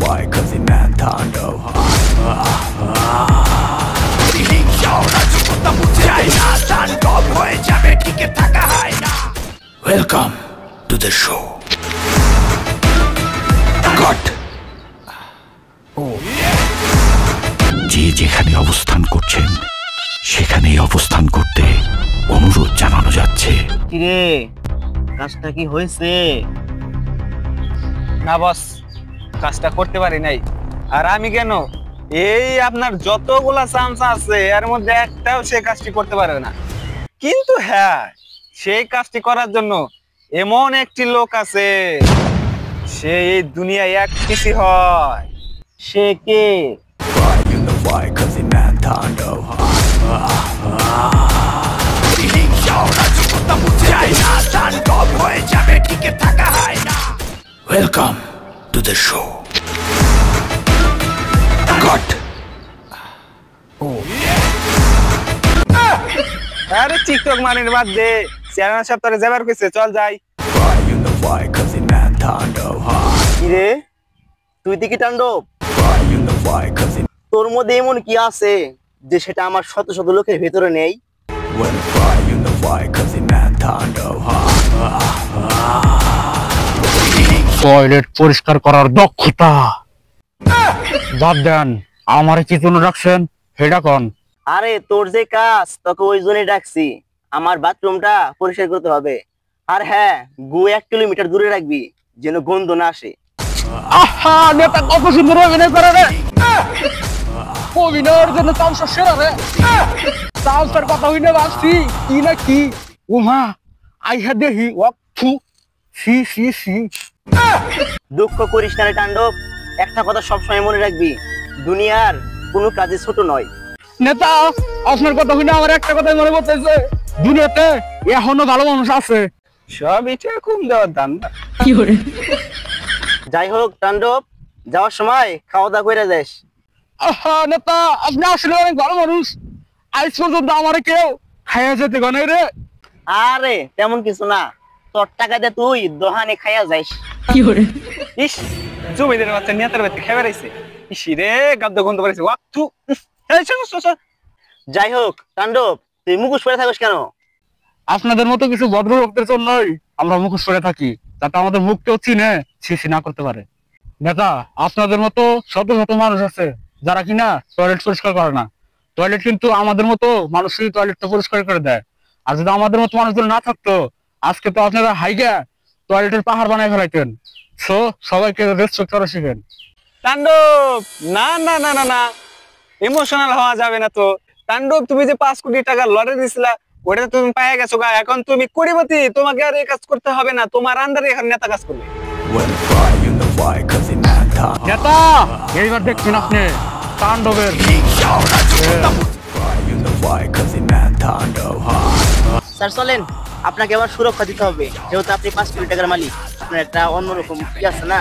fire cause the man Tando Welcome to the show. Cut. যে যেখানে অবস্থান করছেন সেখানেই অবস্থান করতে অনুরোধ জানানো যাচ্ছে। কিরে কাজটা কি হয়েছে? না বস, কাজটা করতে পারি নাই। আর আমি কেন, এই আপনার যতগুলা চামচা আছে এর মধ্যে একটাও সে কাজটি করতে পারবে না। কিন্তু হ্যাঁ, সেই কাজটি করার জন্য এমন একটি লোক আছে, সে এই দুনিয়ায় এক কিছু হয়। সে কে? Welcome to the show. Cut. আরে টিকটক মানের বাদ দে, চ্যানেল সপ্তাহে যাবার কইছে, চল যাই। কিরে তুই দেখি তাণ্ডব, তোর মধ্যে এমন কি আছে যে সেটা আমার শত শত লোকের ভেতরে নেই? টয়লেট পরিষ্কার করার দক্ষতা বাদ দেন, আমার কি জন্য রাখছেন সেটা কোন? আরে তোর যে কাজ তোকে ওই জন্যই ডাকছি, আমার বাথরুমটা পরিষ্কার করতে হবে। আর হ্যাঁ, গু 1 কিলোমিটার দূরে রাখবি যেন গন্ধ না আসে। আহা, নেতা কত সুন্দর অভিনয় করে রে! অভিনয়ের জন্য চামচা সেরা রে। চামচার কথা হইলে ভাবছি কি না কি, উমা আইহা দেখি ওয়াকু সি সি সি। দুঃখ করিস না রে তাণ্ডব, একটা কথা সবসময় মনে রাখবি, দুনিয়ার কোনো কাজে ছোট নয়। নেতা আপনার কথা হইলে আমার একটা কথাই মনে পড়তেছে, দুনিয়াতে এখনো ভালো মানুষ আছে। সব এটা কম দেওয়ার দাম না। যাই হোক তাণ্ডব, যাওয়ার সময় খাওয়া দাওয়া করে যাস। আহা নেতা, আপনি আসলে অনেক ভালো মানুষ, আজ পর্যন্ত আমার কেউ খাইয়া যেতে গনে রে। আরে তেমন কিছু না, তোর টাকা দিয়ে তুই দোহানে খাইয়া যাইস। ইস, জমিদের বাচ্চা নেতার বাচ্চা খেয়ে বেড়াইছে। ইসি রে, গাদ্দ গন্ধ বেড়াইছে। ওয়াক্তু যাই হোক তাণ্ডব, তুই মুখোশ পরে থাকিস কেন? আপনাদের মতো কিছু ভদ্র লোকদের জন্যই আমরা মুখোশ পরে থাকি, যাতে আমাদের মুখকেও চিনে ছিছি না করতে পারে। নেতা, আপনাদের মতো শত শত মানুষ আছে যারা কিনা টয়লেট পরিষ্কার করে না। টয়লেট কিন্তু আমাদের মতো মানুষই টয়লেটটা পরিষ্কার করে দেয়। আর যদি আমাদের মতো মানুষগুলো না থাকতো, আজকে তো আপনারা হাইগা টয়লেটের পাহাড় বানায় ফেলাইতেন। সো সবাইকে রেসপেক্ট করা শিখেন। তাণ্ডব, না না না না না, ইমোশনাল হওয়া যাবে না তো। তাণ্ডব, তুমি যে 5 কোটি টাকা লটারি দিছিলা, ওটা তুমি পাইয়া গেছো গা। এখন তুমি কোটিপতি, তোমাকে আর এই কাজ করতে হবে না, তোমার আন্ডারে এখন নেতা কাজ করবে। নেতা, এইবার দেখছেন আপনি তাণ্ডবের। স্যার চলেন, আপনাকে আবার সুরক্ষা দিতে হবে, যেহেতু আপনি 5 কোটি টাকার মালিক। আপনার একটা অন্যরকম কি আছে না?